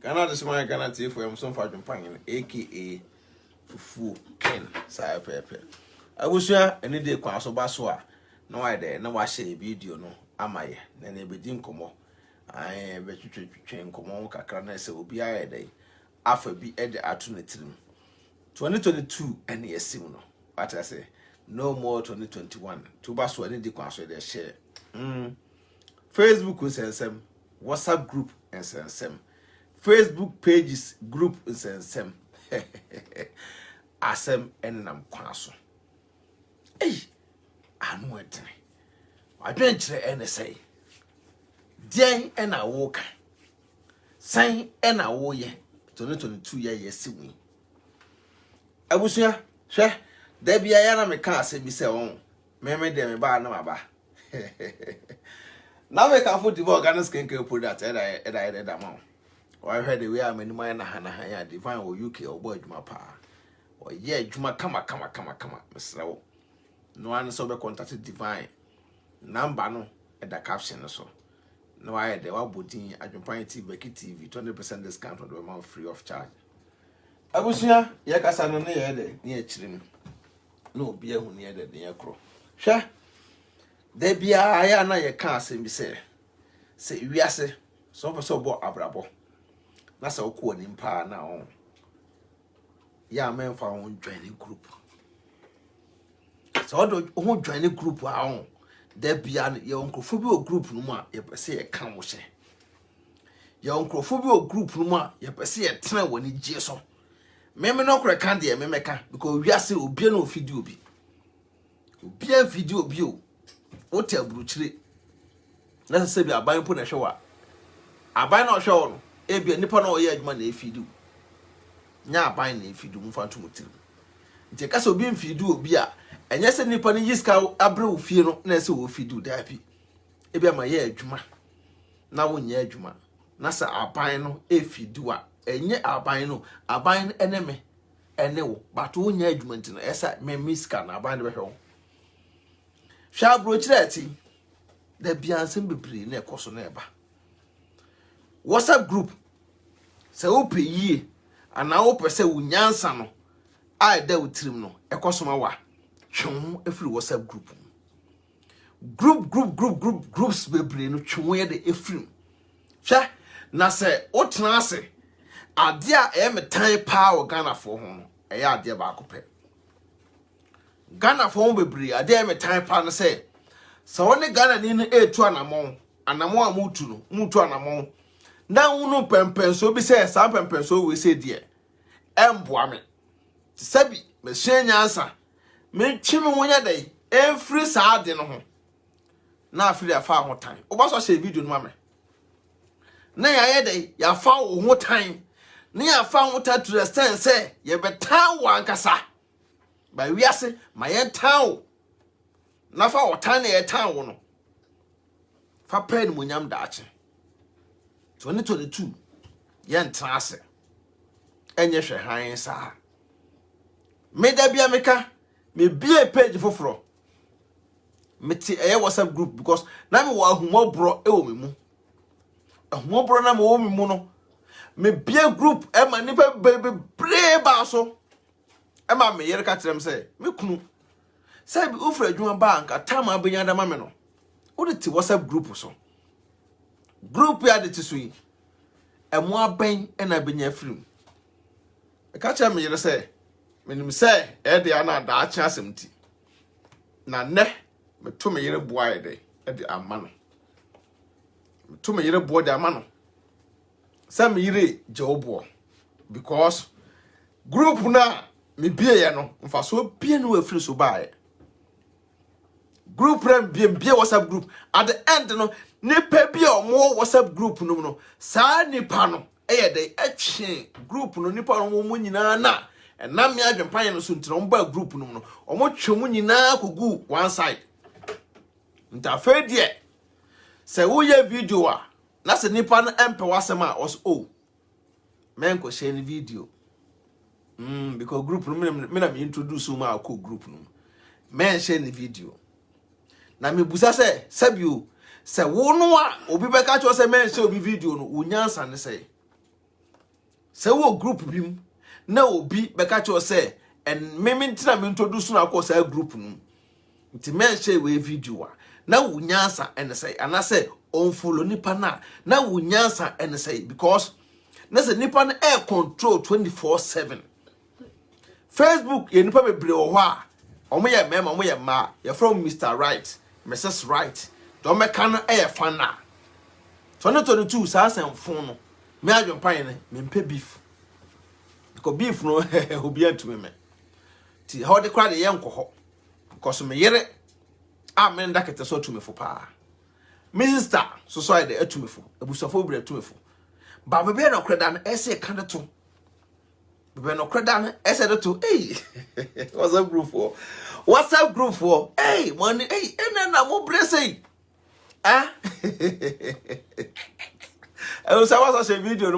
Ghana this man Ghana TV for him some Adwenepahen aka Fufu Ken say pepe. Abusua any day kwa so ba so a na why there na wa share video no amaye na na be di nkomo ai be twetwe nkomo kakra na se obi aye dey afa bi e de ato na tirim 2022 ene yesim no what I say no more 2021 to ba so any day kwa so dey share Facebook Nsem Nsem, Wasapp Group Nsem Nsem, Facebook pages Group Nsem Nsem. Asem enam kwaso. Hey, anu edene. Adwenkyere ene say. Dien ena wo ka. San ena wo ye. 2022 ye yesiwi. Abusua, hwe, da bia ya na me ka asem bi se won. Me de me ba na maba. Now we can afford the organic skincare product eda ma. Why heard the way I'm in my na divine or UK or boy my pa. Or yeah, Juma kama. Mr. No one so be contacted divine. Number no at the caption so. No I the Wabutin AdwenepaheneTv BeckyTv 20% discount on the amount free of charge. Abusia, yakasa no near chirin. No beer who near the near crow. Sure. There be a na ye can say me say wiase so bo abrabo na say okwo nimpa na on ya men fa on joining group so do on joining group a on there be an ye onkofo bi o group no mu a ye pese ye kan wo hye ye onkofo bi o group no mu a ye pese ye tena woni gye so me no kore kan de me meka because wiase obi na ofidi obi video bi o Oti abruchire na se bi aban po na hwewa aban na hwewo no e bi nipa na oye adwuma na efidu nya aban na efidu mfa to mutirim nti kasa obi mfidu obi a enye se nipa ne yiska abre ofie no na se wo fidu dapi e bi ama ye adwuma na wo nya adwuma na se aban no efidu a enye aban no aban eneme ene wo but wo nya adwuma nti no esa me miska na aban de behwe Sha brochireti the biansem bebre na ekoso na eba WhatsApp group se ope yie ana ope se wunyansa no a da utirim no ekoso ma wa twon efiri WhatsApp groups bebre no twon ye de efirim sha na se otena ase ade a emetan pa o Ghana for ho no eya ade ba akopɛ Ghana for bebre ade me time pa no say so woni Ghana ni no etu anamon a mutu anamon na unu pempenso bi say sa pempenso we say die emboa me sabi me hwenya ansa me twimi wonya dai every saade no ho na afiri afa ho tan obaso share video no ma me na ya dai ya fa wo ho tan na ya fa ho tan to the stand say ye betan wankasa by we ase my town na fa otan na town wo no fa pen munyam daache 2022 ye ntra ase enye hwe han sa me da bia meka me bia page foforo me ti WhatsApp group because na me wa ahumobro e wo me mu ahumobro na me wo me mu no me bia group e ma nipa bebre ba so Emma me yere ka kirem say me kunu say bi ofra adwuma bank atama abenya da ma me no wo de ti WhatsApp group so group ya de ti so yi emu aban na abenya firim e ka kirem me yere say menim say e de ana da acha asem ti na ne me to me yere boa e de ama no me to me yere boa de ama no say me yere je obo because group na me bie ya no mfa so bie no afiri so bae group ram bie WhatsApp group at the end no nipa bie omo WhatsApp group no saa nipa no eye dey atwe group no nipa no mo nyina na na me Adwenepahen no so ntira mo ba group no omo twe mo nyina kogu one side nta fe die se wo ye video a na se nipa no empe wasem a o men ko share ni video because group no me na me introduce ma ko group no men share the video na me busa say sabio say wo no a obi be ka cho say men share obi video no wonyansa ne say Se wo group bim na obi beka cho say and me ntina me introduce na ko say group nu nti men share we video a na wunyansa and say and I say on follow nipa na wunyansa and say because na say nipa na air control 24/7 Facebook ye nipa bebre wo ho a omo ye mema omo ye ma ye from Mr. Right Mrs. Right do me kan air fan na 2022 sa asem fon no me adwempan ne me mpe beef because beef no obi antumi me ti how the crowd ye nkoho because me yere amen da kete so tumi fo pa minister so so dey atumi fo abusofo bre atumi fo ba be no kreda no ese kan to be no kreda no ese to Wasapp group for hey money hey na mo bre say ah I was watch a video no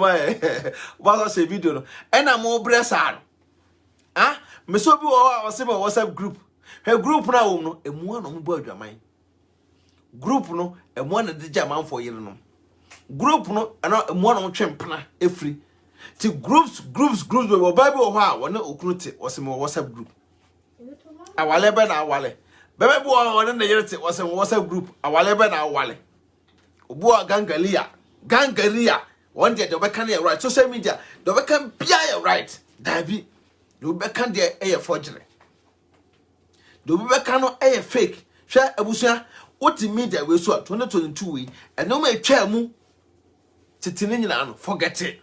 watch a video no na mo bre sa ah me so bi o say Wasapp group her group na wo no emu na mo bo adwaman group no emu na de jaman for yire no group no na emu na mo twempena efri ti groups we bible ho a wona okunuti wose me Wasapp group awale be na awale bebe bo wona na yire ti wose me Wasapp group awale be na awale obu gangaria one day do be kan ya right social media do be kan bia ya right dabi do be kan de e forgery do be kan no e fake hwe abusua oti media we so 2022 we eno ma etwa mu titini nyina no forget it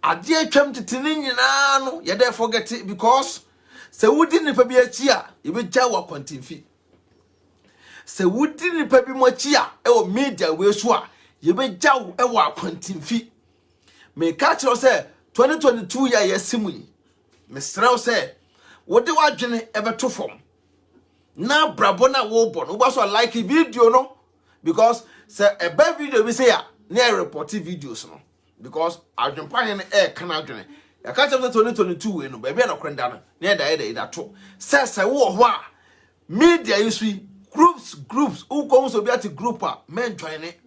ade atwam titini nyina no ye dey forget it because se wudi nipa bi achi a ye be gya wa kwantimfi se wudi nipa bi mo achi a e wo media we so a ye be gya wo e wa kwantimfi me ka kiro se 2022 ya yesimu yi me sraw se wodi wadwene e be to fom na brabo na wo bo no so like video no because say a bad video we say ya na report videos no because adwempanye na kan adwene ya ka chapter 2022 we no ba bia na kwenda no na da to say wo ho a media use groups who come so be at group a men join it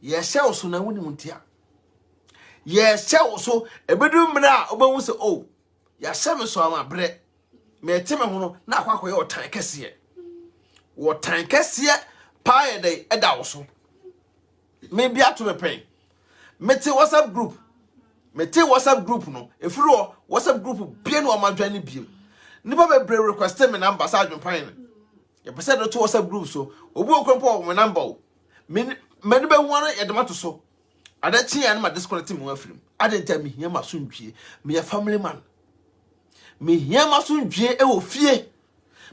yes so na woni muntia yes so ebedu mra obahu se oh ya seme so ama bre me teme ho no na akwakoye otan kese pa ye dey eda wo so me bia to me pen mete WhatsApp group no efuro WhatsApp group bia no amadwane biem nipa be bre request me number sa adwen pan ye pese do to WhatsApp group so obu okrompo me number o me be hu ye de mato so ada chi ya na ma disconnect me afrim ada nta me hia maso ntwie me family man me hia maso ntwie e wo fie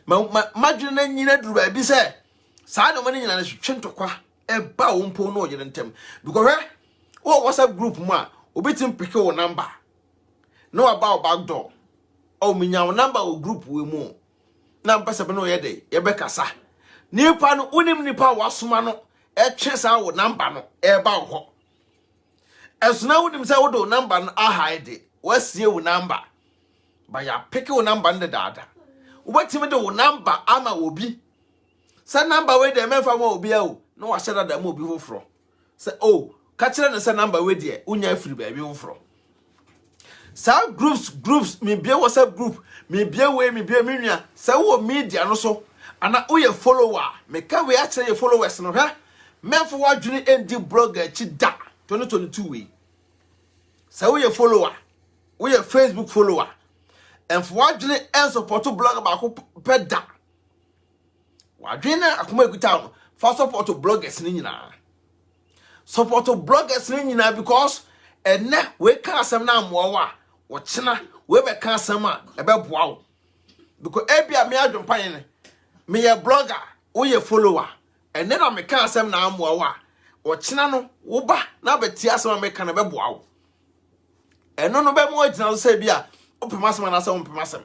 madwene na nyina duru ba bi se saa no mane nyina na twentokwa e ba wo mpo no yire ntem because wo WhatsApp group mu a obitim pick wo number no about back door o minya wo number wo group we mu na mpese be no ye dey ye be kasa nipa no unim nipa wasoma no e twe saa wo number no e ba ho esuna unim say wo do number no a hide wasie wo number ba ya pick wo number no dada ubetimi de wo number ama obi sa number we de memfa ma obi a o no wa share da ma obi foforo say oh ka kire ne sa number we de unya free ba bi foforo sa groups me bia WhatsApp group me bia we me bia menua sa wo media no so ana wo ye follower me ka we a kire ye followers no ha memfo wadwene endi blogger chi da 2022 we sa wo ye follower wo ye Facebook follower and for wadwene en support blogger ba ko peda wadwene akoma ekuta no for support bloggers ni nyina support bloggers ni nyina because ene we ka asem na amwowa wo chena we be ka asem a e be boa wo because ebia me adwompan ne me ye blogger wo ye follower ene na me ka asem na amwowa wo chena no wo ba na beti asem me ka na be boa wo eno no be mo agina so bia opemasem na asem opemasem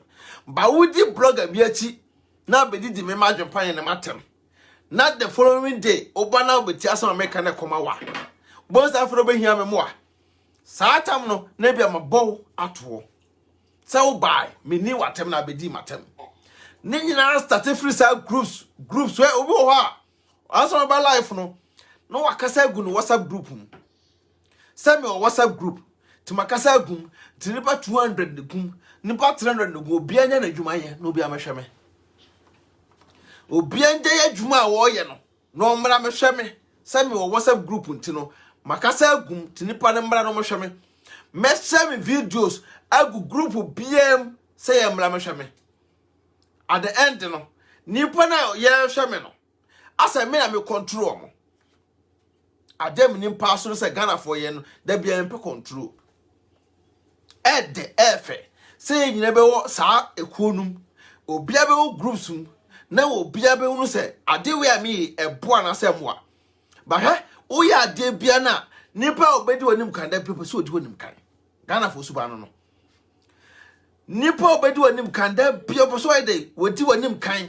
ba wudi blogger bi achi na bedi di me madwompan ne matem not the following day obana beti asem me ka na koma wa bonsa afro be hia me mo a saatam no na bia mabɔ ato sɛ wo bai me ni watem na bedi matem ne nyina start free sa groups we obi ho a aso ba life no no wakasa gu no WhatsApp group mu sɛ me WhatsApp group Timakasa gum, tinipa 200 de gum, nipa 300 de gum, obi anya na adwuma ye, no bi amehwe me. Obi anya ye adwuma a wo ye no, no mmra mehwe me. Se me wo WhatsApp group ntino, makasa gum, tinipa ne mmra no mehwe me. Me send me videos agu group BM say ye mmra mehwe me. At the end no, nipa na ye hwe me no. Asa me na me control mo. Adem nimpa so say Ghana for ye no, da bia mpe control. Ede efe say nyina be wo saa ekonum obia be wo groups na obia be unu say ade we ami ebo na say moa ba he wo ya ade bia na nipa obedi wonim kan da people so odi wonim kan Ghana for suba no nipa obedi wonim kan da bia so ide wodi wonim kan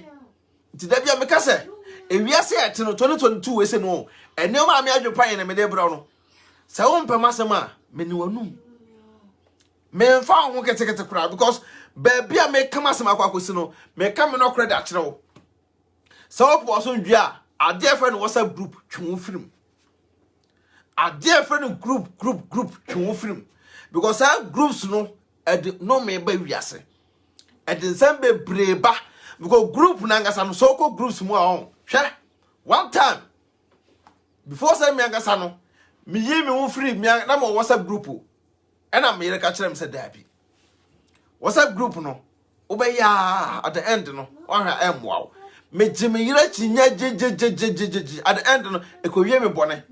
ti da bia me ka say ewiase ete no 2022 we say no ene ma me adwopa ye na me de bra no say wo mpema sema me ni wanum me fa ho kete kura because baby a me kama asem akwakosi no me ka me no credit akere wo so opo so ndua ade friend WhatsApp group twon film ade friend group twon film because our groups no no me ba wiase nsem be breba because group na ngasa no so ko groups mu a on hwe one time before say me ngasa no me yi me wo free me na mo WhatsApp group and I'm here to catch them said Debbie. WhatsApp group no? Obeya at the end no. Wow. Me Jimmy Yirachi at the end no. E ko me bone.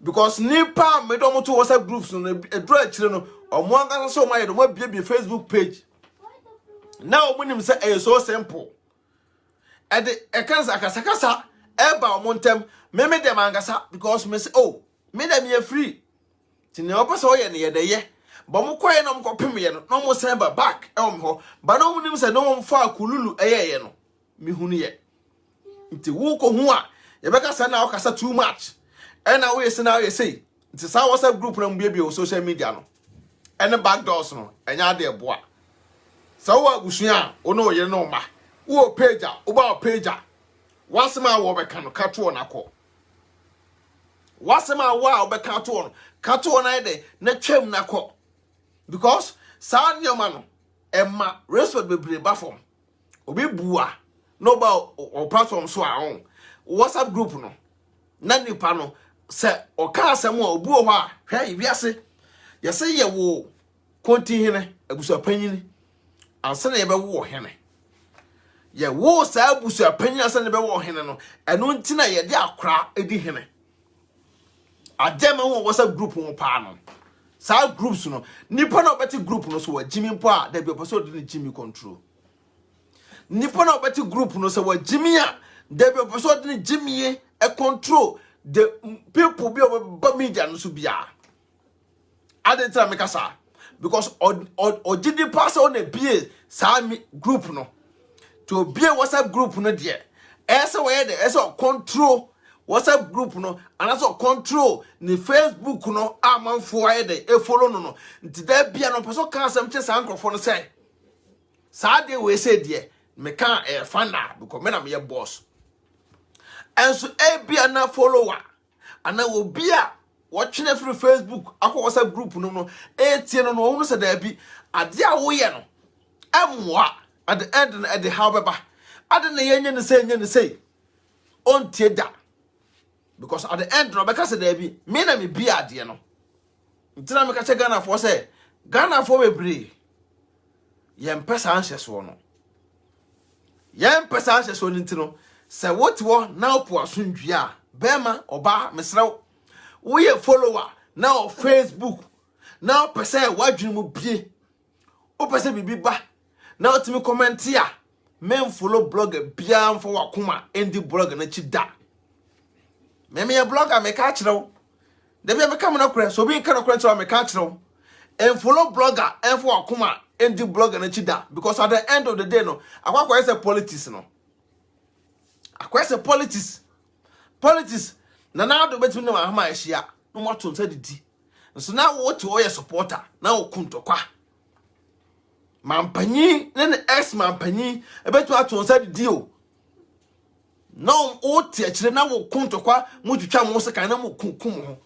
Because nipa me don't to WhatsApp groups no. E draw children no. Omo anga so my no be Facebook page. Now when him say e so simple. And the e kan sakasa eba omontem me dem angasa because me say oh me dem ye free. Tini opeso ye ne ye de ye ba mo koye no mkopem ye no no mo send back e wo ho ba no mo nim se no mo fa kululu ye no mi hunu ye nti wo ko hu a ye beka sa na okasa too much e na wo ye se na ye say nti sa WhatsApp group na mbie o social media no e ne back doors no enya de boa sa wo agusua o no ye no ma wo page a wo ba page a wasema wo beka no kato na ko wasema wa obeka to no kato na ide na twam na ko because sa nyoma no emma respect bebre ba form obi bua no ba o platform so a on WhatsApp group no na nipa no se o ka asem a obu ho a hwe wiase ye se ye wo konti hene abusu panyini anse na ye be wo hene ye wo sa abusu panyini anse na be wo hene no eno ntina ye de akra edi hene adema won WhatsApp group won pa no sa groups no nipa na obeti group no so wa jimi mpo a da bi opeso de jimi control nipa na obeti group no so wa jimi a da bi opeso de jimi e control the people bi oba media no so bia adentra make asa because o jidi pass on a bie sa group no to be a WhatsApp group no there ese we de ese control WhatsApp group no and also control ni Facebook no amanfo ayede e follow no nti da bia no person kan asem che san crofo no say sa de we say de me kan e fanda because me na me boss and so e bia na follower ana obi a watching free Facebook akọ WhatsApp group no e tie no no say da bi ade a wo ye no emwa at the end at the however ade na yenye ne say on tie da because at the end no because there be me na me bi ade no ntina me ka che Ghana for say Ghana for we bre yem pesa anhyeso no yem pesa anhyeso no ntino say what wo na opo asundwe a bema oba mesrew wo ye follower na o Facebook na o pesa wadwene mu bie o pesa bibi ba na o timi comment ya men follow blogger bia mfo wakoma endi blogger na chi da me blogger me ka kire de be come na kure so bi nka na kure so me ka kire and follow blogger and for akuma endi blogger na chi da because at the end of the day no akwa say politics no akwa say politics na do betu na ma ahia no moto nsa didi so na wo to o ye supporter na wo kuntokwa mampanyi ne ex mampanyi ebetu ato nsa didi o no o ti akire na wo kuntokwa mu twitwa mo se kan na mo kunkum ho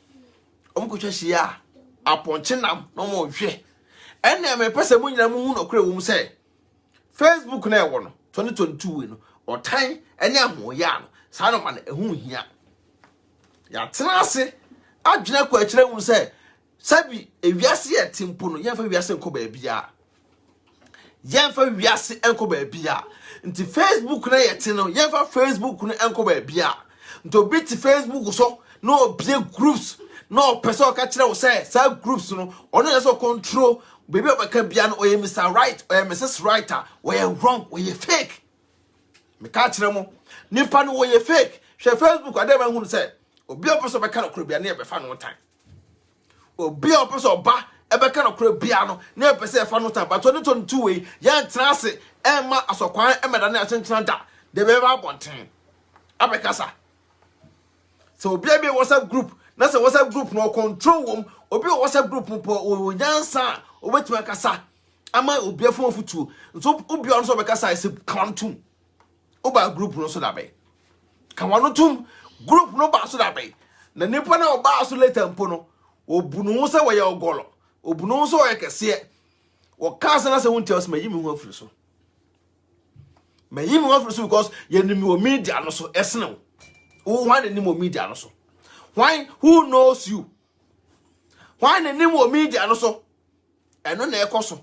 omkotwa hia aponchenam no mo hwe ene me pese mu nyina mu hu no kure wo mu se Facebook na e wo no 2022 we no otan ene ahoya no sa no ma na ehu hia ya tenase adwena kwa kire wo se sabi ewiase ye timpo no yemfa wiase nko ba bia yemfa wiase enko ba bia nti Facebook na ye te no yemfa Facebook no enko ba bia nti obi ti Facebook so no bie groups no person ka kire wo say groups no ono ye so control baby obaka bia no oye Mr. Right oye Mrs. Writer oye wrong oye fake me ka kire mo nipa no oye fake hwe Facebook ade ma hu say obi opeso beka no kro bia na ye be fa no time obi opeso ba ebeka no kro bia no na ye be say fa no time but 2022 we yan trase ema asokwan emeda na asentina da de be ba bonten abekasa so obi be WhatsApp group na say WhatsApp group no control wom obi WhatsApp group po o nyansa obetu akasa ama obi afo futuo so obi on so bekasa ise kwantum oba group no so da be kanwanotum group no ba so da be na nipa na oba so later mpo no obunu se we ye ogolo obunu so we kese wo kasa na se wonti os mayimi hu afiri so mayimi hu afiri so because ye nimi o media no so esne wo wan nimi o media no so why who knows you why nimi o media no so eno na ekoso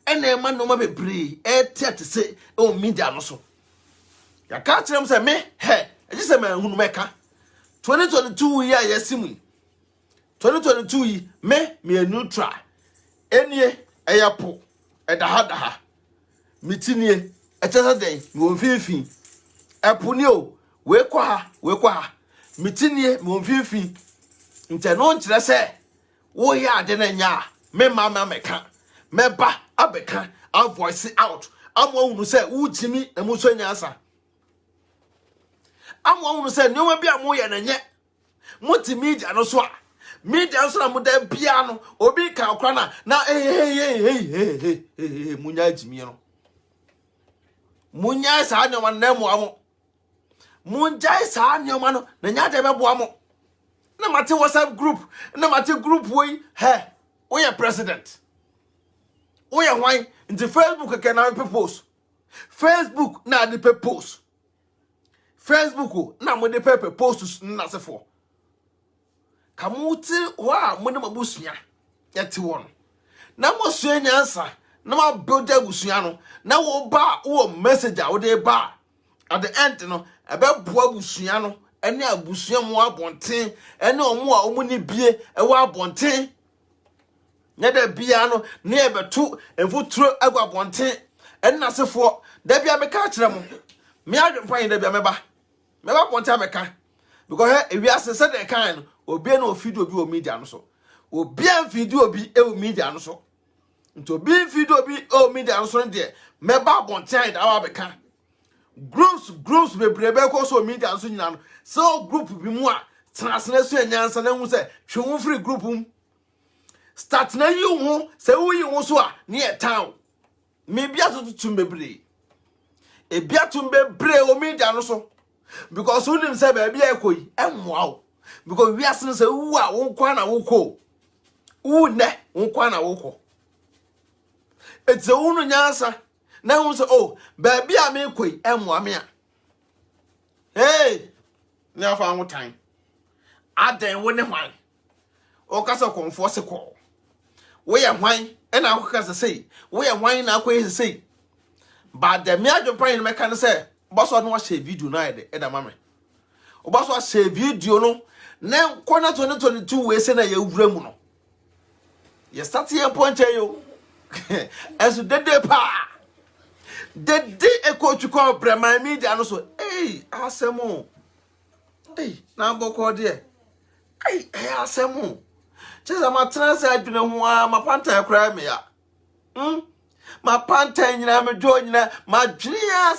ena e ma no ma bebre e tete se o media no so ya ka kire m se me he e se me hunu meka 2022 ya yesimu 2022 yi me neutral enie eyapo edaha mitinie etesa den mi wonfinfin epuni o we kwa ha mitinie mi wonfinfin nte no nkire se wo ya ade na nya me mama meka me ba abeka a voice out amwo hunu se wutimi na mu so nyansa amwo hunu se nyoma bia mo ye na nye multimedia no so a media so na mo da bia no obi ka okra na munya jimi no munya sa nyoma na mo amo munya sa nyoma no na nya de bebo amo na mate WhatsApp group na mate group we he we president we why in the Facebook can na pe post Facebook na de pe post Facebook na mo de pe post na se for kamuti wa mo de mabusua yete won na mo sua nyansa na ma build abusua no na wo ba wo message a wo de ba at the end no ebe boa abusua no ene abusua mo abonten ene omo a omo ni bie e wa abonten na da bia no na e betu enfuturo agwa abonten ene nasefo da bia me ka kire mo me adwempan da bia meba bonten ameka because e wiase se de kan no obi na ofido obi o media no so obi an video obi e o media no so nto obi video obi o media no so de meba bonten da wa beka groups bebrebe ko so media no so nyina no so group bi mu a transna so enyansa na hu se twon free group start na yi hu se wo yi hu so a ne e town me bia tutum bebre e bia tum bebre o media no so because who nim say ba bia ekoi enwa o because we asin say wu a won kwa na woko wu ne won kwa na woko it's a unu nyansa na hu say oh ba bia me ekoi enwa me a hey ne afa hu tan adan wo ne hwan o kasa konfo se ko wo ye hwan e na akokasa sei wo ye hwan na akoye sei ba de me adwopan ne meka ne say boso no share video na e da mame obaso share video no na kona 2022 we say na ye wura mu no ye start here point yo aso dede pa dede e ko twiko brema media no so asemo na boko de asemo cheza matransa adwene ho a mapanta kra me ya mapanta nyina me do nyina madwene ya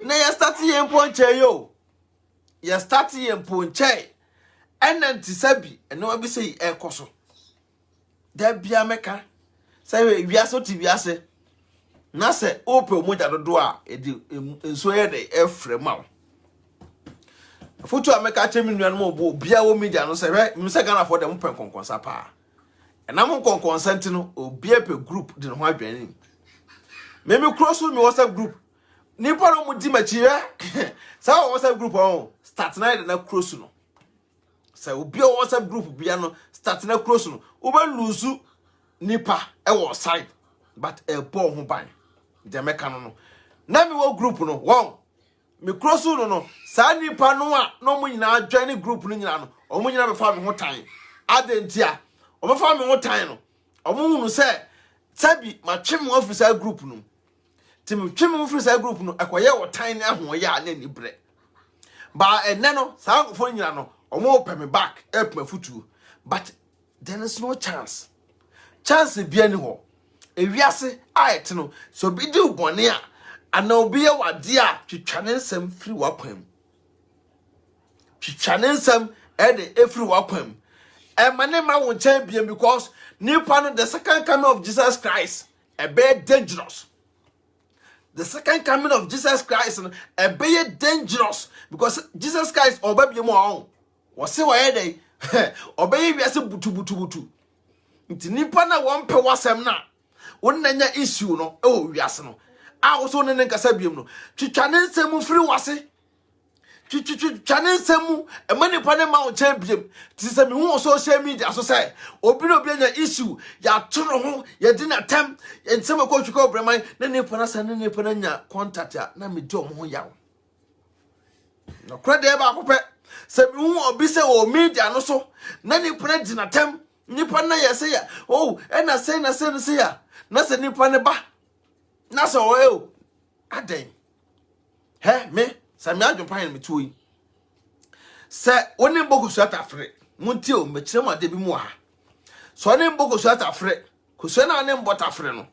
na ya start here point yo ya start here point enanti sabi eno abi sei ekoso da bia meka say wiase oti wiase na se ope omoja dodo a edi enso ye de efrema foto ameka chemi nuan mo bo bia wo media no se we mi se Ghana for dem pen konkonsa pa And I'm on consent no be a group the ho adwene. Me cross with me WhatsApp group. Nipa no mu di machi sa WhatsApp group on start na na cross no. Sa obi a WhatsApp group bia no start na cross no. Oba lose nipa e wo side but e ball ho ban. De meka no. Na me wo group no won. Me cross no sa nipa no a no mu nyina join group no nyina no. Omo nyina be fa me ho tan. Adentia. Omo fa me ho tan no. Omo hunu se sabi ma twem officer group no. Tim twem officer group no akoye wo tan na ho ya na ni bre. Ba enne no sa nkofo nyina no omo pay me back help my futu. But there is no chance. Chance bia ni ho. Ewiase ayet no so bi di ubone a ana obi ye wade a twitwane nsem firi wakwam. Twitwane nsem e de efiri wakwam. Mane ma won chen bia because nipa no the second coming of Jesus Christ a bit dangerous. The second coming of Jesus Christ a bit dangerous because Jesus Christ oba bia mo on. Wo se wo ye dey obey wiase butu. Nti nipa na won pe wasem na wonnanya issue no e wo wiase no a wo so ne nkasa biem no twitwane nsem firi wase twitwane nsem e mani pa ne ma wo chan biem ti se me hu social media so say obi no bi nya issue ya toro ho ya di na tem nsem ko twiko breman na nipa na san ne nipa na nya contact a na me di omo ho yawo no krede e ba ko pe se me hu obi se o media no so na nipa na di na tem nipa na ya say oh e na say ya na se nipa ne ba na se o aden he me se me adwon me tuyi se woni boku so atafre munti o mekire ma de bi mu ha so ne boku so atafre ko so na ne mbotafre no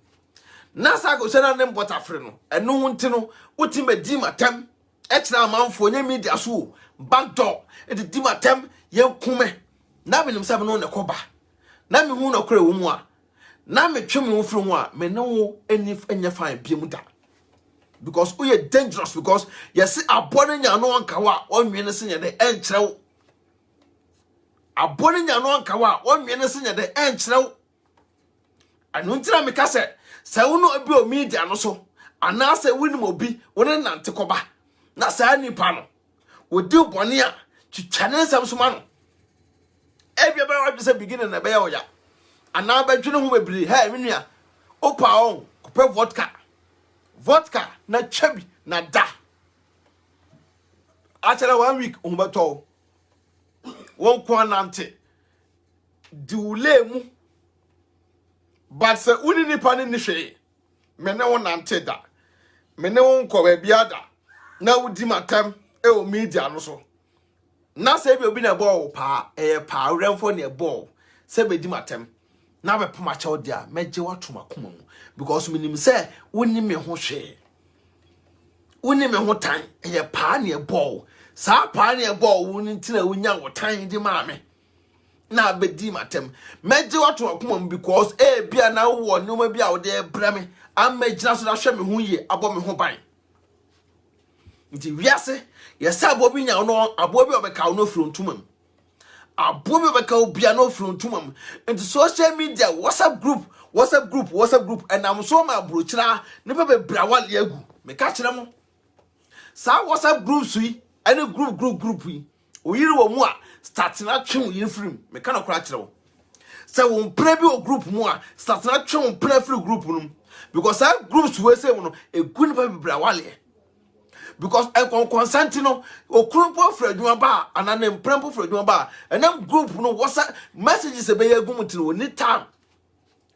na sa ko so na ne mbotafre no eno hunti no uti medi matam e kira amanfo nya media so back door e di matam ye kume na me nim sabe no ne koba na me hu no kore wo mu a na me twem wo firi ho a me ne wo enif enya fine biem da because we are dangerous because yes abone nya no anka wa onwene se nya de enkyerɛw abone nya no anka wa onwene se nya de enkyerɛw anu ntira me ka se wo no obi o media no so ana se winim obi wona nante koba na sa nipa no wo di bone a twitwane nsam so ma no ebia ba wa se beginning na be ya oya ana ba dwene ho bebiri ha menua opa on kopɛ vodka na chabi na da achara 1 week umbato won kwa nante diule mu but se uni nipa ni hwe me ne won nante da me ne won ko ba bia da na wudi matam e o media no so na se bi obi na ball pa pa remfo ne ball se be di matam na be poma cha odia meje watoma koma mu because minim say woni me ho hwe woni me ho tan e pa ne ball sa pa ne ball woni ntina wonya wotan di ma me na be di matam meje watoma koma mu because bia na wo no ma bia wo de bra me am magina so na hwe me ho ye abo me ho ban nti wiase yesa abo bi nya no abo bi obeka no frontuma mu abobi obeka obia no frontumam into social media WhatsApp group and am so ma brochira ne be brawal yagu me ka kire mo sa WhatsApp group sui any group yi oyiri wo mu a start na twem yi free me ka na kora kire wo se won pre bi o group mu a start na twem pre free group no because that groups we say no e gun be brawal because I consent no okrumpo fradwuma ba anane mprempo fradwuma ba enam group no wasa messages be yagum tin woni time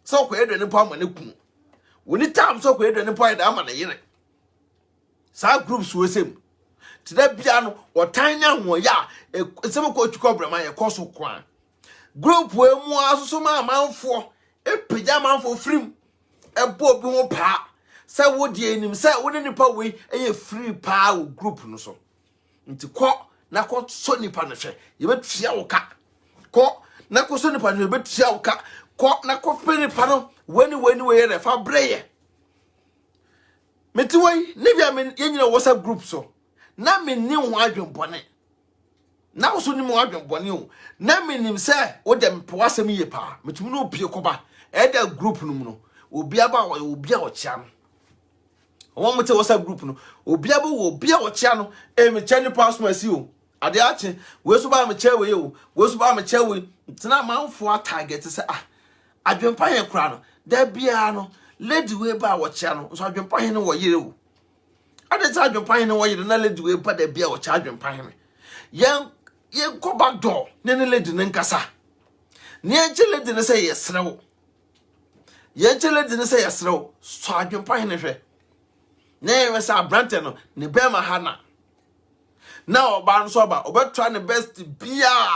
so ko edwe ne pa ma ne ku woni time so ko edwe ne pa da ma na yire sa groups we sem tida bia no otanya ho ya sem ko twiko brema ye koso kwa group we mu asoso ma manfo epija manfo frim ebo bi ho pa say wo die enim say wo nipa we eye free pa wo group no so nti ko na ko so nipa no hwe ye betua wo ka ko na ko so nipa no betua wo ka ko na ko pe nipa no wani we ye fa breye meti we ne bia me ye nyina WhatsApp group so na me ni ho adwen bone Now so ni mo adwen bone o. Na menim se wo dem pe wasem ye pa. Metumi no pie koba. E da group no mu no. Obi aba obi a ochia no. Omo mete WhatsApp group no. Obi aba obi a ochia no. E me che ni passport si o. Ade ache, we so ba me che we o. We so ba me che we. Tena manfo a target se adwempa ye kra no. Da bia no. Lady we ba ochia no. So adwempa he no wo yire o. Ade ta adwempa he no wo yire na lady we ba da bia ochia adwempa he. Yen go back door ne lady ne nkasa ne enche lady ne say yesrewo yen enche lady ne say yesrewo so adwempa he ne hwe ne we say brante no ne be ma hana na oba no so ba obetwa ne best bia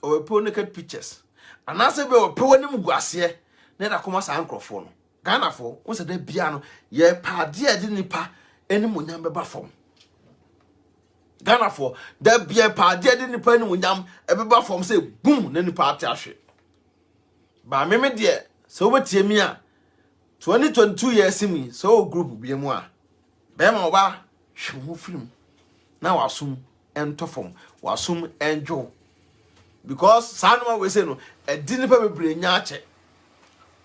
o pe naked pictures anase be o pe woni muguase ne da koma sa ankrofo no Ghana fo wo se da bia no ye pa de ade nipa eni monyam be ba fom Ghana for that be a party didn't depend on yam everybody from say boom then the party ashe. Ba me dear so what me a 2022 years me so group be mu a be ma oba hwe film na wasum ento form wasum enjo because sanoma we say no e di nipa bebre nya ache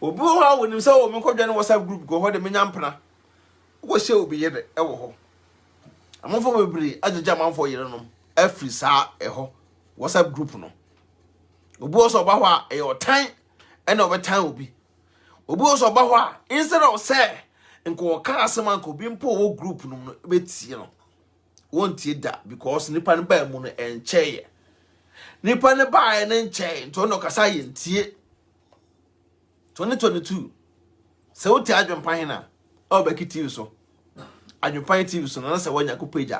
obi ho a wonim say o me kodwa ne WhatsApp group go ho de me nyampena wo hye obi yede e wo ho amofo bebre ajeja manfo yire no afri sa eho WhatsApp group no obi oso ba ho a e otan e na obetan obi oso ba ho a instead of say nko ka asema nko bi mpo wo group no betie no wontie da because nipa ne ba mu no encheye nipa ne ba ne encheye nto no kasa ye ntie 2022 se wote adwempa hena o BeckyTv so AdwenepaheneTv so na se wanya ko page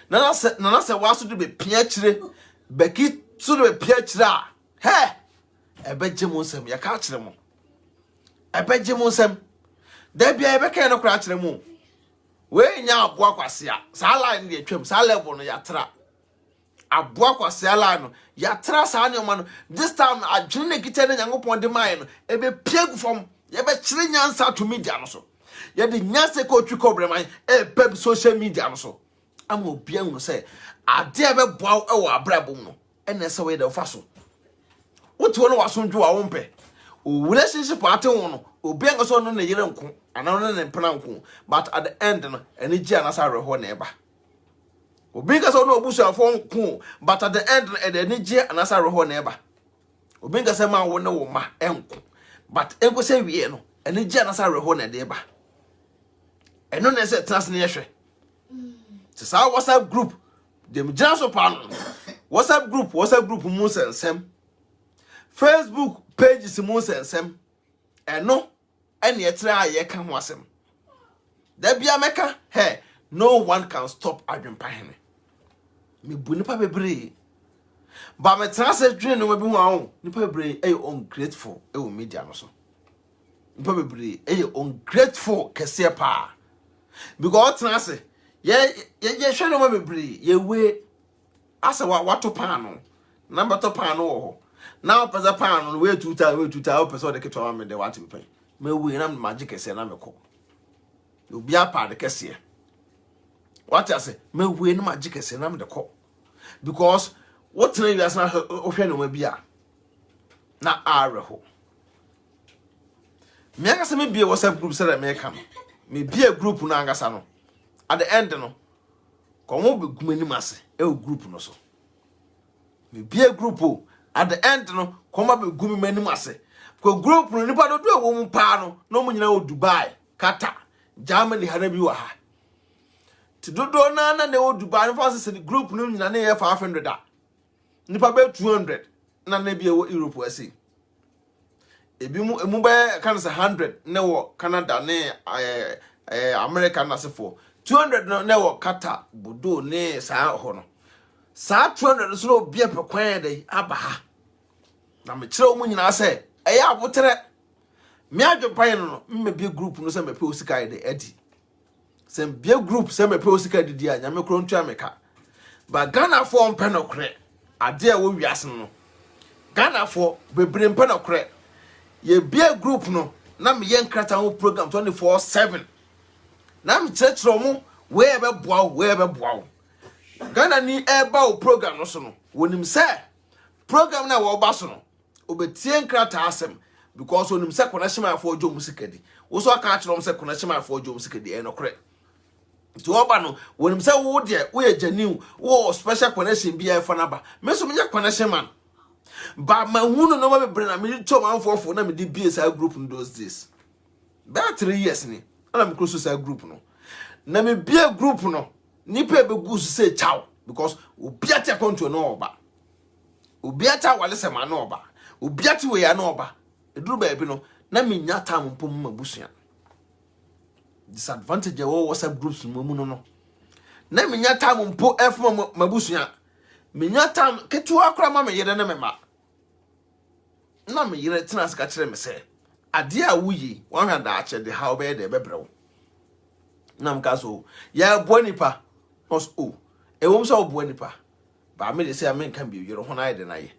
na se waso de be pia kire Becky so de be pia kire a he ebeje mo nsem ya ka kire mo ebeje mo nsem da bia ebeka no kra kire mo we nya aboa kwase a sa line de atwam sa level no ya tra aboa kwase line no ya tra sa ne ma no this time adwene ne kite ne nyankopon de mai no ebe pia gu fom ye be kire nyansa to media no so ye de nyansa ko twi kobreman pep social media no so am obi an say ade ebe boa e wo abrabom no ene se we de fa so wotu no wasonju a wo mpe o relationship ate wo no obi an so no na yire nko ana no na mpena nko but at the end no ene gi anasa reho na eba obi ka so no obusu afo nko but at the end ene gi anasa reho na eba obi ka se ma wo ne wo ma enko but enko se wie no ene gi anasa reho na de eba eno na se trans na yehwe se sa WhatsApp group dem janso pa no WhatsApp group mu Nsem Nsem Facebook pages mu Nsem Nsem eno ene etra ye ka ho asem da bia meka hey no one can stop Adwenepahene me bu nipa bebre ba me trans dwen no bi ho awo nipa bebre e ungrateful e wo media no so nipa bebre e ungrateful kese pa because trans ye hwe no bebre ye we asa wa to pan no number to pan no ho now pesa pan no we 2000 pesa de keto me de what me pay me we na magic ese na me ko obi apa de kese what I say me we na magic ese na me de ko because what na you asna hwe no ma bia na areho me aka se me bia WhatsApp group say me kam me bia group na angasa no at the end no komo be gumani mase e group no so me bia group o at the end no komo be gumani mase ko group no nipa do do wo mu pa no mo nyina o Dubai Qatar Germany hana bi wa ha ti do na ne o Dubai no fa se group no nyina ne ye 500 da nipa be 200 na na bi e wo Europe ase ebi mu be kan se 100 ne wo Canada ne America na se for 200 no ne wo Qatar bodo ne sa ho no sa 200 so no bia pe kwan de aba ha na me kire mu nyina se eya abotere me Adwenepahene no me bia group no se me pe osika de edi se bia group se me pe osika de dia nya me kro ntua meka ba Ghana for mpe no kre ade a wo wiase no Ghana for bebre mpe no kre ye bia group no na me yen krata ho program 24/7 na me chechro mu we be boa Ghana ni eba o program no so no wonim se program na wo ba so no obetie nkrata asem because wonim se connection afọ ojo musikadi wo so aka akire se connection afọ ojo musikadi e no kore to oba no wonim se wo de wo ye genuine wo special connection bi e fa na ba me so me connection man ba ma hunu no ma bebre na me to man fofo na me di BSI group in those days that 3 years ni ana me close to group no na me bia group no nipa be gu say chow because obiata konto no oba obiata wale se ma no oba obiata we ya no oba eduru ba bi no na me nya time mpom mabusua disadvantage wo WhatsApp groups mu no na me nya time mpo efo mabusua me nya time ketu akra ma me yere na me ma na me yere tena sika kire me se ade a wuyi 100 a che de how be de bebrewo na mka so ya bonipa os o e wom so bonipa ba me de say me kan bi yero ho na ye de na ye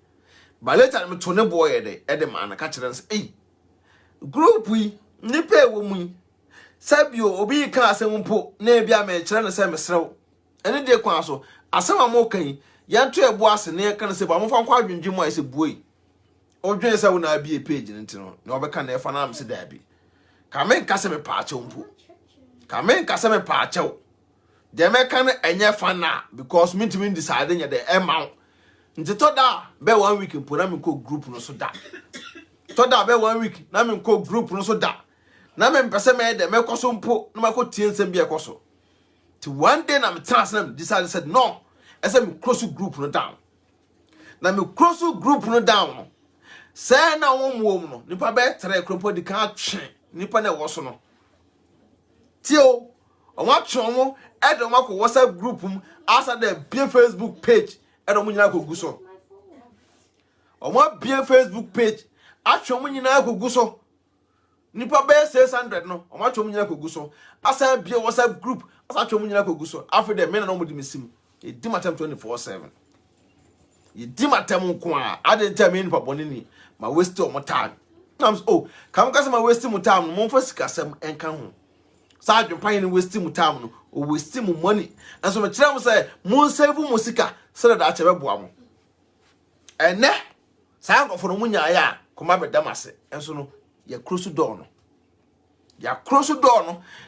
ba later me to ne boy de e de ma na ka kire nse group wi nipa e wo mu sabio obi kan asem mpo na e bia me kire ne se me serew ene de kwan so asem am kan ya to e bo ase ne kan se ba mo fa kwa adwendwe mu a se buoi odwen se wo na bi e page ne ntino na obeka na e fa na am se da bi ka me nka se me pa ache mpo Kamen kaseme pa achew. De me kan enye fana because me ntimi decide nya de ema. Nti to da be 1 week mpo na me ko group no so da. To da be 1 week na me ko group no so da. Na me mpese me de me koso mpo na me ko tie nsem bi e koso. Ti one day na me trans na me decide said no. Ese me close group no down. Na me close group no down. Say na wom no nipa be 3 kropo di kan atwe nipa na wo so no. Tio, omo twomo edo mako WhatsApp group asa the be Facebook page edo mo nyina kogu so. Omo be Facebook page atwo mo nyina kogu so. Nipa be 600 no, omo atwo mo nyina kogu so. Asa be WhatsApp group asa atwo mo nyina kogu so. After the men na mo di mesim. E di matem 24/7. Ye di matem nko a ade time nipa bonini ma waste omo time. Comes oh, kam ka se ma waste mo time mo mfa sikasem enka ho. Sa adwempan ni waste mu time no o waste mu money and so me kire mo say mo save mu sika so that ache beboa mo ene sa nkofo no munya ya koma bedamase enso no ya close door no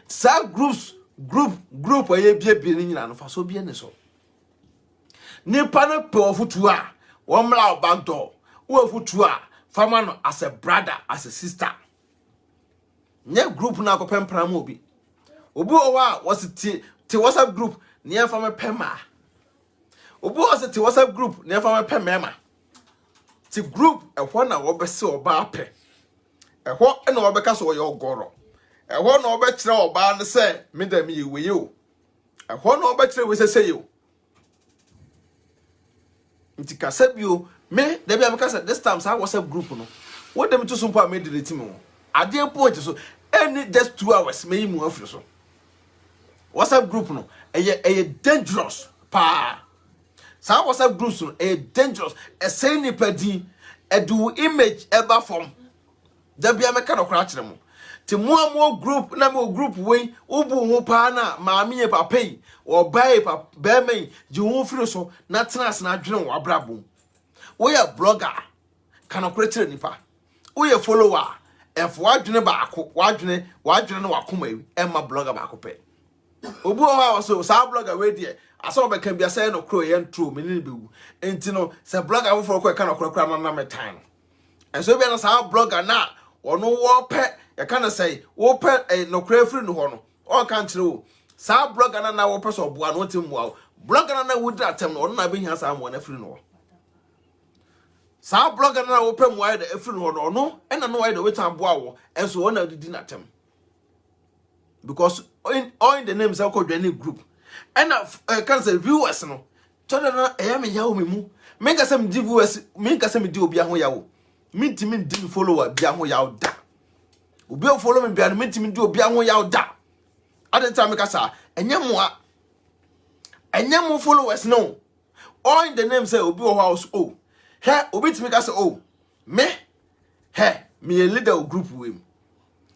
sa group aye bie ni nyina no fa so bie ne so nipa no pe ofutu a wo mla back door wo ofutu a fama no as a brother as a sister nye group na akopem pram obi obu owa was ti WhatsApp group ni enfa me pema obu was ti WhatsApp group ni enfa me pema ti group ehwo na wo be se oba ape ehwo na wo be ka so yo ogoro ehwo na wo be kire oba ne se me da me yewe yo ehwo na wo be kire we se yo nti ka sabio me da bia me ka this time sa WhatsApp group no what dem to so mpo me delete me ade point so any just 2 hours me mu afiri so WhatsApp group no eye dangerous pa sa WhatsApp groups no dangerous say ni padi do image ever form da bia me ka no kra kire mo ti mo group na mo group we obu ho pa na maami e papa yi obai papa be me ji ho firi so na trans na adwene wo abrabom wo ya blogger kana kra kire nipa wo ya follower efo adwene baako wadwene no wakoma yi emma blogger baako pe obu o so sa blogger we die aso be kan bia say no kro ye ntro me ni bewu enti no se blogger wo for ko ka no kra na me time enso bia no sa blogger na ono wo pe e ka na say wo pe no kra free no ho no o kan kire wo sa blogger na wo pe so bo an wotim wo blogger na wo dra tem no ono na be hia sa mo na free no sa blogger na wo pe mo ayi da free no no no e na no ayi da wetan bo awo enso wo na didi na tem because in the names of any group and can say viewers no told na e me yawo me mu me ka say viewers me ka say me di obi aho yawo me ti me di follower bi aho yawo da obi o follow me bi an me ti me di obi aho yawo da at the time ka sa enyemo followers no all in the name say obi o house oh he obi ti me ka say oh me me a leader of group we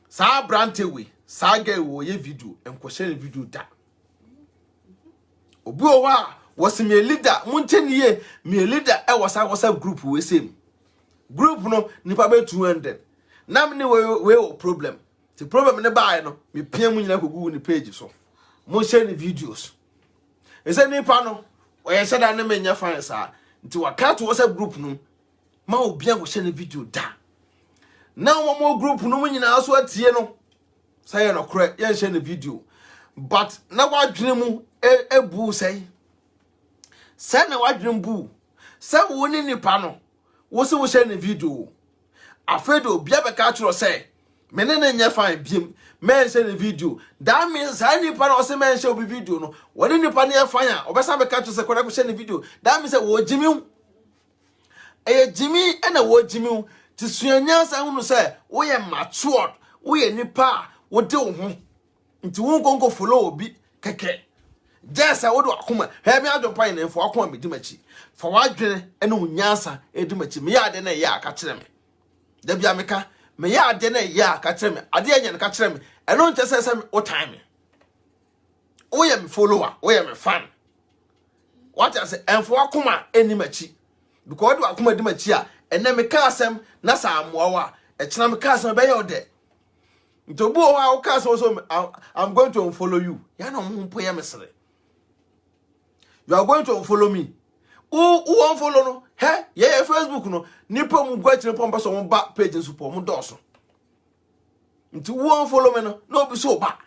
sa brand we saga wo ye video enko share video da obi o wa was me leader Montenier me leader I was WhatsApp group we same group no nipa be 200 na me we problem the problem ne buy no me pia mu nyina kogu ni page so mo share ni videos ese nipa no o ye share da ne menya fan sa nti waka to WhatsApp group no ma obi an go share ni video da na mo group no mu nyina so atie no say no kre ye share ni video but na wadwene mu ebu say na wadwene bu say wo ni nipa no wo se wo share ni video afedo bia be ka tro say mene na nya fine biem men share ni video that means I nipa no say men share obi video no woni nipa na fine a obesa be ka tro say kwara ko share ni video that means wo jimi jimi na wo jimi ti suanya say hunu say wo ye matured wo ye nipa wo de wo ho nti wo nkonko follow obi keke jesa wo do akoma he me adwopan na fo akoma me dimachi fa wadwene ene unyansa edimachi me ya de na ya aka kire me da bia meka me ya de na ya aka kire me ade anya na ka kire me eno nte se o time me wo ye me follower wo ye me fan what I say enfo akoma enimachi because do akoma dimachi a ene me ka asem na sa amoa e kina me ka asem be ye ode ntobu o wa ka so I'm going to unfollow you ya na mo mpo ya mesere you are going to unfollow me who unfollow no he ye Facebook no nipa mu gwa kire pompa so mo ba page support mo doso nti who unfollow me no be so ba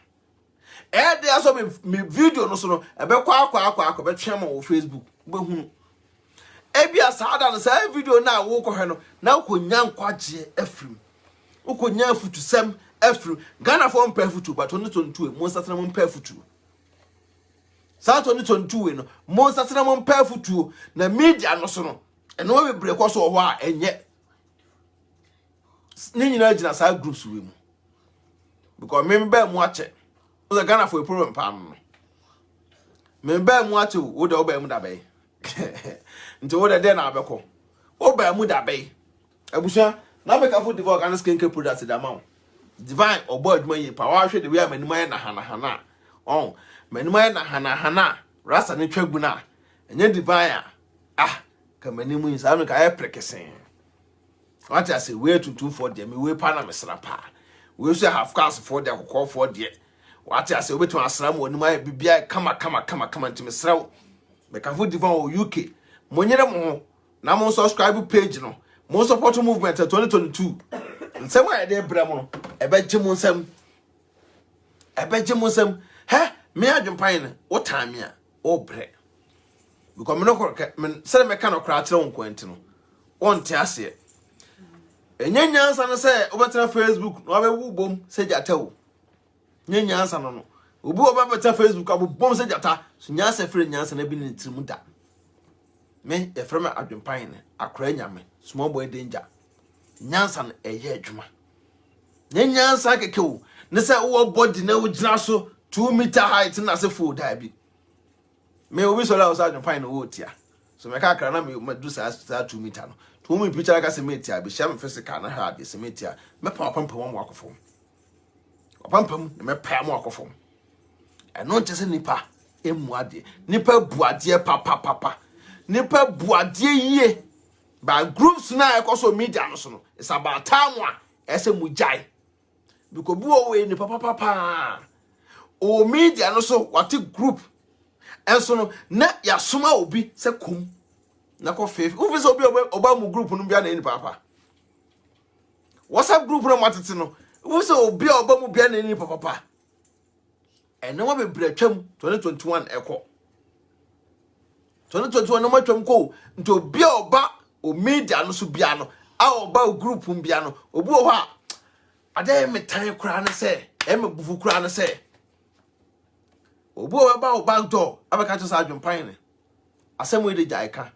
dey aso me video no so no e be kwa be twa mo Facebook be hunu ebia saada no say video na wo ko he no na ko nya nkwaje afrim wo nya futusem afrim Ghana for mpa futu but 2022 mo nsatena mo mpa futu sa 2022 no mo nsatena mo mpa futu na media no so no eno we bre ko so ho a enye ni nyina gina sa groups we mu because me mba mu ache o Ghana for a problem pa no me mba mu ache wo de oba mu da bai nti wo de na abeko oba mu da bai abusha na be ka for develop Ghana skin care products da ma divine obo aduma ye pa wa hwe de we amanima na hana on manima na hana rasa ne twagu na enye divine ka manimu insa no ka e prekesen what I say we to for them we pa na mesra pa we so half class for them call for them what I say we to asra mo onima bibia kama ntime sraw me ka for divine o UK monyere mo na mo subscribe page no mo support movement 2022 nsem wa de bra mo no ebeje mo nsem he me adwempan ne wo time a o bre because me no ko me se me ka no kra kire won kwenti no won te ase enyanyansa no se obetena Facebook no abewu bom se jata wo nyanyansa no obi obetena Facebook abobom se jata so nyansa fere nyansa na bi ne tirim da me e fere me adwempan ne akra nyame small boy danger nyansa no eye adwuma nyansa keke wo ne se wo body na wo gina so 2 meter height na se full da bi me obi so la o sa adwempan no wo tia so me ka akra na me do sa 2 meter no to me picture ka se me tia bi sham physical na hard se me tia me pam mo akofo pam me pa mo akofo eno nche se nipa emu ade nipa buade papa nipa buade yie ba groups na ekoso media no so no it's about time a ese mujai because buo we nipa papa o media no so what group enso no na ya soma obi se kom na ko fe obi so oba mu group no bia na ni papa WhatsApp group no matete no obi so obi oba mu bia na ni papa ene wa bebre twam 2021 eko 2021 no matwam ko nto obi oba o media no so bia no a oba group bia no obi o ha ade me tan kura na se e me bufu kura na se obi o ba o back door abeka to sa adwempan ne asem we de jaika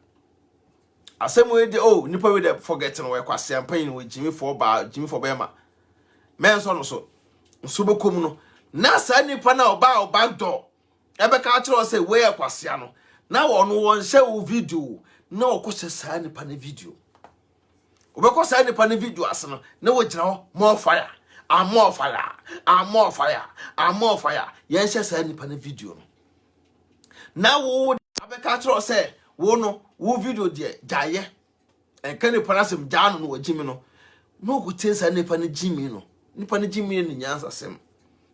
asem we de nipa we de forget no we kwase ampan we jimi for be ma men so no so bekom no na sa nipa na oba o back door ebeka kire say we kwase no na wonu won hye wo video na okose sa nipa na video obeko sa nipa na video asno na wo gina ho more fire more fire yen hye sa nipa na video no na wo abeka tro say wo no wo video de jaye enka ne parasem jaano no wajimi no go tensa ne pa ne jimi no nipa ne jimi ne nyansa sem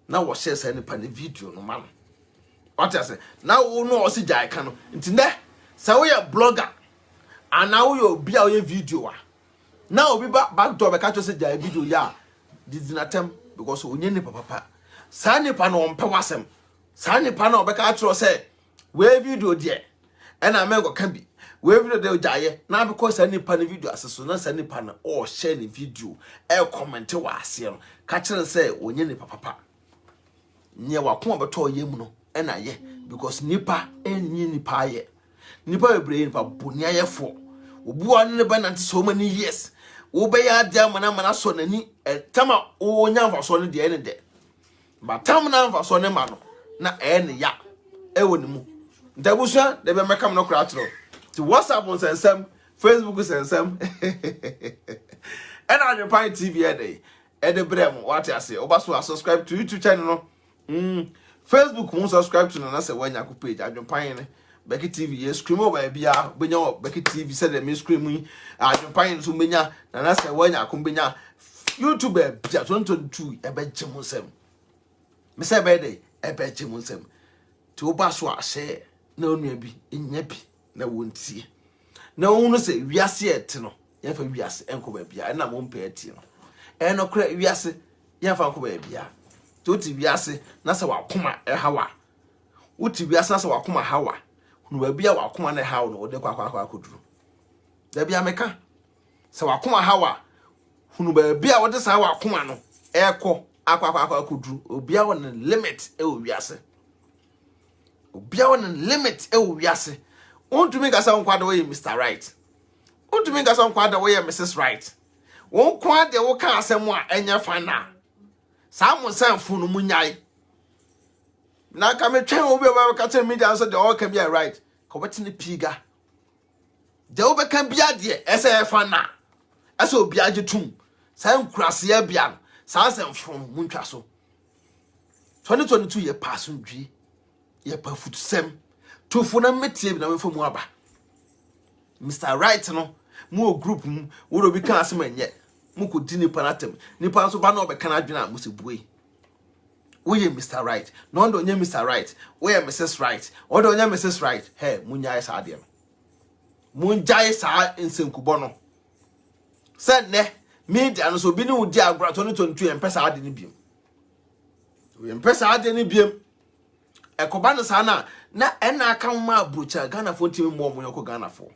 na wo share say ne pa ne video no man what I say na wo no o si jaye ka no nti ne say wo ye blogger ana wo ye obi a wo ye video a na obi back door beka tro say jaye video ya didinatem because onye ne papa sa ne pa no ompe wasem sa ne pa na obeka tro say we video de ena me go kan bi we video de jaye na because sa nipa na video aseso na sa nipa na o share ni video comment wa ase no ka kire say onye ne papa nye wa ko beto yem no ena ye because nipa enyi nipa ye nipa ebre nipa boni ayefo obu anu ne ba na so many years wo be ya dia mana so nani tama o nya so no de ene de ba tam na mfa so ne ma no na ene ya ewo ni mu Dabusha, they be make no cratro. To Wasapp Nsem Nsem, Facebook Nsem Nsem. And AdwenepaheneTv BeckyTv what I say. Obaso subscribe to YouTube channel no. Facebook won't subscribe to na say when you page Adwenepahene BeckyTv. You scream over bia benya BeckyTv said the me scream Adwenepahene so benya na say when you benya YouTube bia 2022 e be Nsem Nsem. Me say be dey e be Nsem Nsem. To Obaso share na onua bi enya bi na wontie na wonu se wiase ete no ya fa wiase enko ba bia na mo mpa ete no eno kra wiase ya fa enko ba bia to ti wiase na se wakoma hawa uti wiase na se wakoma hawa hunu ba bia wakoma na hawo no ode kwa koduru da bia meka se wakoma hawa hunu ba bia wode sa wakoma no eko akwa koduru obia won limit e wiase obia won limit e wo wiase ontumi gasa nkwada wo ye Mr. Right ontumi gasa nkwada wo ye Mrs. Right won kwa de wo ka asem a enya fa na sa mo sanfo no munyai na ka me twen obi ba ka tell media so de all can be right ko beti ne piga de wo be kan bia de ese fa na ese obi agitum sa nkurase ya bia sa sanfo muntwa so 2022 ye pass ndwi ye pa futsem to funa metie bi na mfo mu aba Mr. Right no mu group mu wo bi kan asem enye mu ko di nipa natem nipa so ba na obeka na adwena mu se buei wo ye Mr. Right no ndo nye Mr. Right wo ye Mrs. Right wo ndo nye Mrs. Right he munyai sa ade no munjai sa ensenkubo no se ne media no so bi ni udi agora 2022 empesa ade ni biem we empesa ade ni biem ekoba no sana na ena aka ma abrocha Ghana fo ntimi mo mo yoko Ghana fo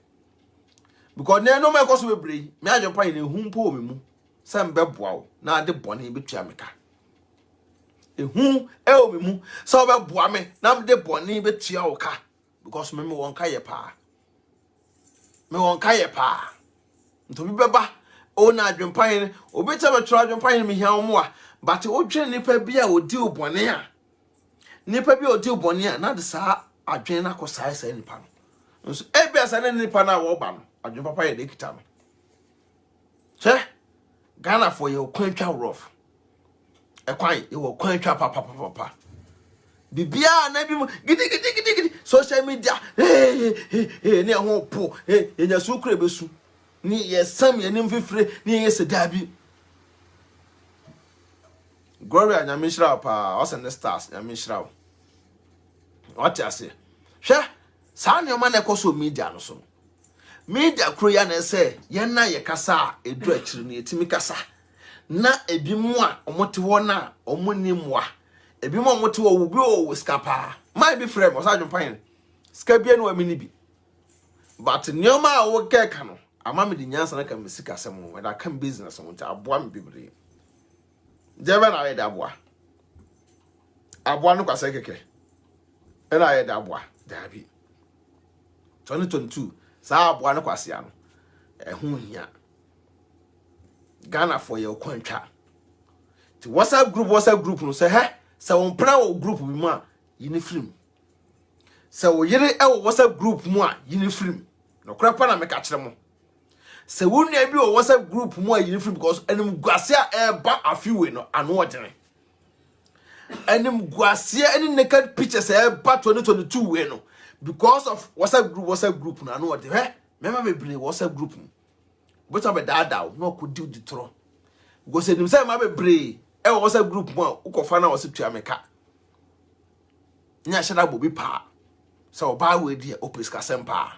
because ne no me koso bebre me Adwenepahene humpo me mu se mbeboa wo na ade bone betua meka ehu o me mu se obeboa me na ade bone betua wo ka because me won ka ye pa me won ka ye pa nto bi beba o na Adwenepahene obeta betro Adwenepahene me hia wo mo a but o dwen nipa bia odi obone a nipa bi odi obone a na de sa adwen na ko sai sai nipa no nso ebia sa na nipa na wo ba no Adwenepahene de kita no che Ghana for your kwantwa rough ekwan e wo kwantwa papa bibia na bi mu gidi social media ne ho po enya su kure besu ni yesam ye nim fifire ni yese dabi Gloria nyamishra pa osen stars nyamishra what you say hwe sa ne ma na ekoso media no so media kro ya na say ye na ye kasa edu akiri ne etimi kasa na ebi mu a omote wo na omoni mu a ebi mu omote wo wo bi o skapa my be frame osa Adwenepahene ska bia no amini bi but nyoma a wo keka no ama me di nyansa na ka mesika sem wo da kan business mo ta aboa me bibre jebe na ye da aboa no kwase keke ena ye da aboa dabi 2022 sa aboa no kwase ano ehu hia Ghana for your kwantwa ti WhatsApp group no say he se won pra wo group bi mu a yini film se wo yire e wo WhatsApp group mu a yini film no kra pa na me ka kire mo se wo nua bi wo WhatsApp group mu a yini film because enim guase a ba afiwe no ano odene enim guase any naked pictures e ba 2022 we no because of WhatsApp group na no what mema be bring WhatsApp group but am da no could do the tro go say nim say ma be bring WhatsApp group mo ukofa na wose tua meka nya hyeda bobi pa so ba we dia opeska sempa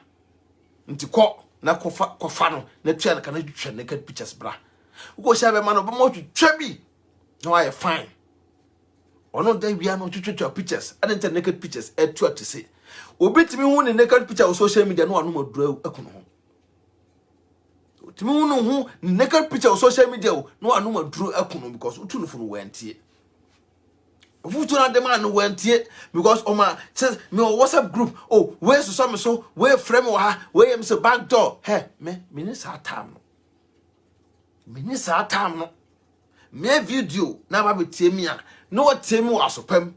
nti ko na kofa no na tua na kana twetwe naked pictures bra uko sha be ma no ba mo twetwe bi no I fine ono da bia no twetwe pictures adent naked pictures e tua to say obetimi hu ne naked picture on social media no anu madura akuno ho timi hu no hu naked picture on social media no anu madura akuno because utu no fu no wantie utu na dem anu wantie because o ma says me WhatsApp group oh where so me so where frame wa ha where am so back door he me ni sa time no me video na ba betie mi a no temi wasopam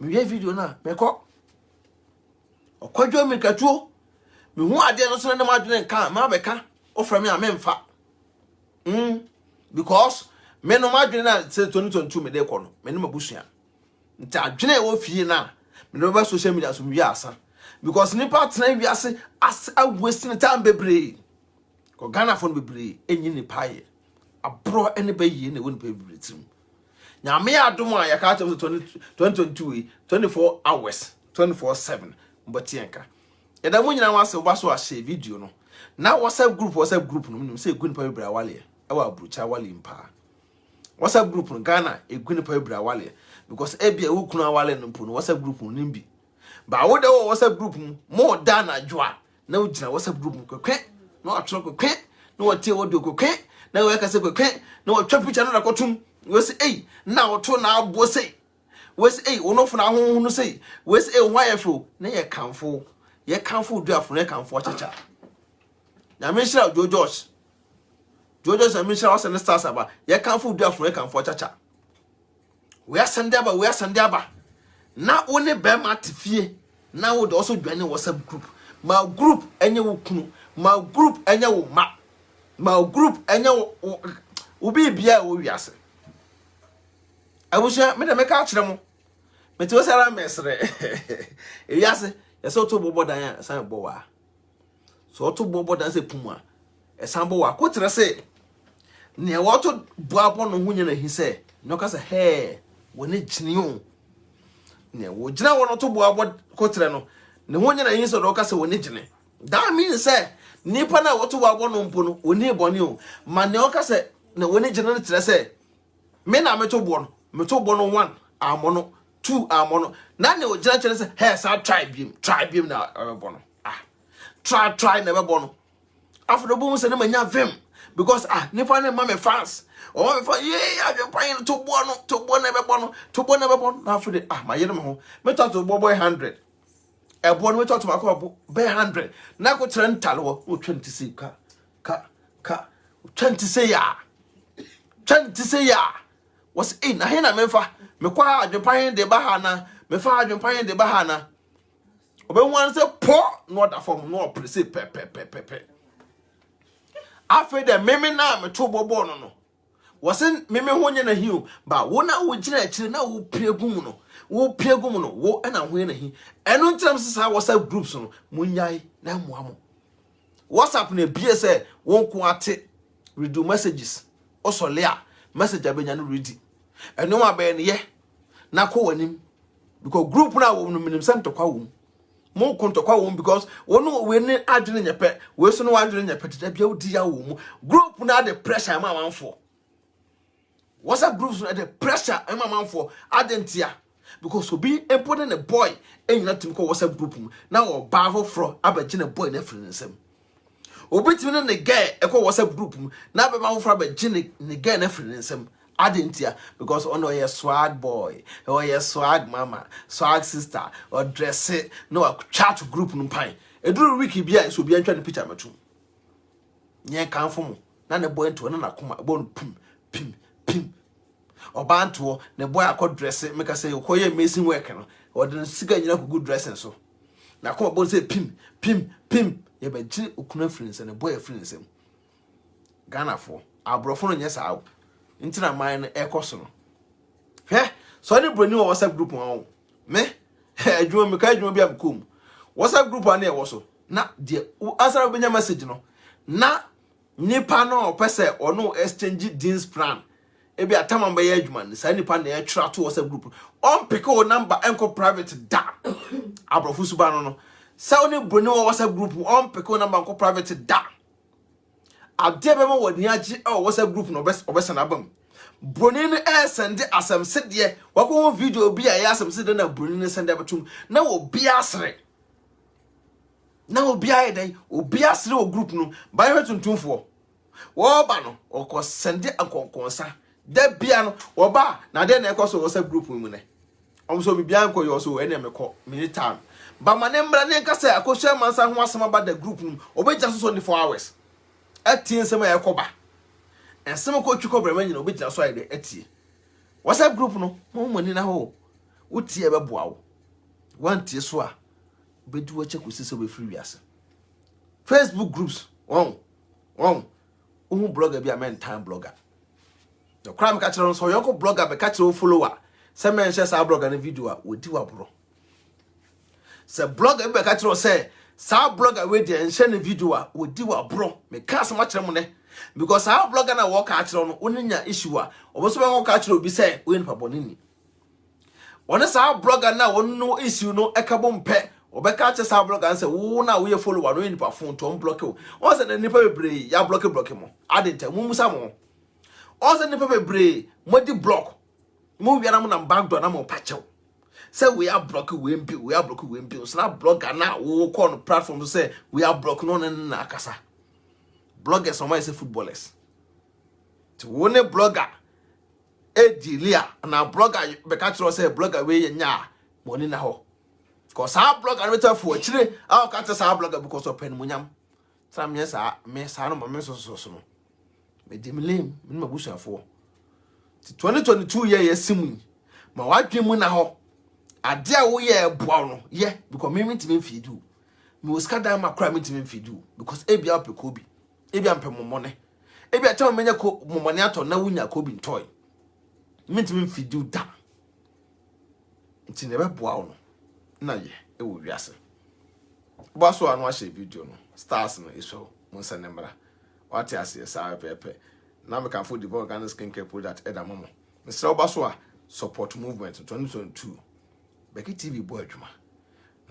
me video na me ko okwadwo mikatuo me hu ade no so na ma adwene nka ma beka ofra me a memfa because me no ma adwene na say 2022 me de ko no me no mabusua nta adwene wo fie na me no ba social media so wi asa because nipa tena wi ase as wasting time bebre ko Ghana phone bebre enyi nipa ye abro ene ba yi na woni pa bebre tim nyame adom a yaka cha 2022 24 hours 24/7 mbatienka eda mu nyina wase oba so a share video no na WhatsApp group no nim say gun pa bibra wale e wa abrucha wale mpa WhatsApp group no Ghana e gun pa bibra wale because e bia wo kunu wale no mpo no WhatsApp group no nimbi ba wo de WhatsApp group mo da na joa na wo gina WhatsApp group kwekwe na wo tro kwekwe na wo tie wo do kwekwe na wo yakase kwekwe na wo twa picture na kotum we say na wo to na abo say we say wonofu na ho no say we say why afro na ye kanfo do afro na kanfo chacha na me shira Jojosh na me shira was na stars aba ye kanfo do afro na kanfo chacha we asande aba na woni be ma tifie na wo do also dwane WhatsApp group ma group enye wo kunu ma group enye wo ma group enye wo bibia wo wiase abusha me de meka akire mo meti wo sara mesre ewiase yeso to bobo dan asan bo wa so to bobo dan se puma esan bo wa ko tere se ne wo to boabo no hu nyina hi se no ka se he woni gine o ne wo gina wo no to boabo ko tere no ne hu nyina hi se do ka se woni gine that means say nipa na wo to boabo no mpo no woni boni o ma ne o ka se ne woni gine no tere se me na me to bo no 1 amono 2 amono na ne ogina chere se he sa try beam na bono try na be bono after bo se na manya vim because nipa na me fans o me fa adwepan to bo na be bono after the my yere me ho me talk to boy 100 e bono me talk to ba be 100 na ko tren tale wo 20 say ka 20 say ya was na he na memfa me kwa adwepan de bahana me fa adwepan de bahana obe wan se po no da form no prese pe afi de meme na me to bobo no was meme ho nya na hiu ba wo na wo gina akire na wo piegum no wo na ho na hi eno ntram sesa WhatsApp groups no munyai na moamo WhatsApp na bie se won ko ate read messages osole message abenya no ready eno ma be ne ye na ko wanim because group na wo no minim sento kwa wo mo konto kwa wo because wono we ne adwene nyepe we so no adwene nyepe tete bia odi ya wo mu group na the pressure ma manfo WhatsApp groups na the pressure ma manfo adentia because obi empoding the boy enyina tim ko WhatsApp group mu na wo bavo fro abagine boy na free nsem obi tim na ne guy e ko WhatsApp group mu na be ma wo fro abagine ne guy na free nsem adentia because ono ye swag boy or ye swag mama swag sister or dress it no chat group no pan eduru wiki bia so bia ntwa ne picture metu nye kanfo mu na ne boy nto na koma bon pim obanto ne boy akọ dress it make say okoye amazing work no or the siga nyina ko good dressing so na koma bon say pim ye ba gire okuna friends ne boy friends em Ghana for abrofo no nyesa awo ntina man ekoso no he so ni broni wo WhatsApp group won me adwuma me ka adwuma bi amkom WhatsApp group ane e wo so na de asara obenya message no na nipa no pese ono exchange deals plan ebi atama mba ye adwuma ni sa nipa na e twa to WhatsApp group on pick o number enko private da abrofu suba no sa oni broni wo WhatsApp group on pick o number enko private da ade be ma woni agi o WhatsApp group no obesa na bam broni no send asem sede wako video bi a ya asem sede na broni no send abetum na obi asre na obi ayedai obi asre o group no ba ye tuntumfo wo ba no okọ send ankonkonsa da bia no wo ba na de na ekoso WhatsApp group mu ne omso bi bia anko yo so ene mekọ minute time ba mane mbra ne nkasa akosha mansa ho asema ba da group no obeja so 24 hours atie nsema ya ekoba ensema ko twiko brema nyina obeja so ayede atie WhatsApp group no mo ni na ho utie be boa wo wantie so a bedu wache kusisi be free wiase Facebook groups blogger be a man time blogger the crime catcher on so yoko blogger be catcher o follower say men share sa blogger na video a wodi wa bro say blogger be catcher say sa blogger we dey share na video a wodi wa bro me cast ma kire mo ne because sa blogger na work catcher no oninya issue a oboso be work catcher obi say we npa bonini one sa blogger na wonno issue no ekabo mpe obeka che sa blogger say wo na we follower no nipa phone to block o o say na nipa bebre ya block mo adenta mu musa mo o say nipa bebre modi block mo wiara mo na backdoor na mo pachew say we are block we mbi so na blogger na wo call no platform say we are block no na akasa bloggers some say footballers to one blogger edilia na blogger beka che say blogger we nya money na ho because our blogger better for chire our catch our blogger because of pen munyam sam yes me sa no me so no me dimlem me mabusa for 2022 year simu ma wadwe mu na ho ade a wo ye boa no ye because me ntimi feedu me oska dan makra me ntimi feedu because ebia opekobi ebia mpemomone ebia tawo menya ko momone ato na wunya kobi ntoy me ntimi feedu da ntine be boa no na ye e wo wiase bo so anu a share video no stars no iso mo nsanembra wati ase sa pepe na me kan for the organic skincare product eda momo me sra bo so a support movement 2022 BeckyTv boy adwuma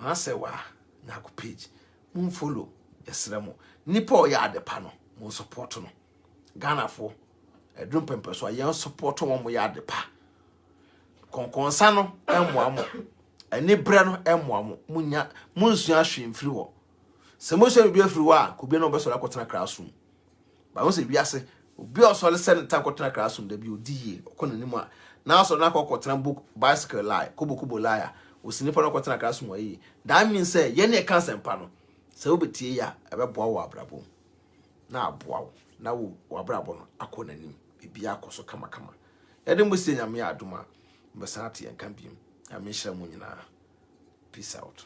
na se wa na ko page mo follow yesra mo nipa o ya adepa no mo support no Ghana fo edrum pempe so ya support mo ya adepa konkonsa no emwa mo eni bre no emwa mo munya munsu ahwe mfiri ho se mo so bi afiri ho a ko bi no be so akotena classroom ba wo se bi ase obi o so le send time akotena classroom da bi odiye okonanim a na so na akotena book bicycle lie kubo lie osinipa no akotena classroom ayi that means say ye ne kan sempa no se obetie ya ebeboa wo abrabo na aboa wo na wo abrabo no akonanim bibia akoso kama yede mo se nyame adoma mbesa ate en kan biem ya me hira mo nyina peace out.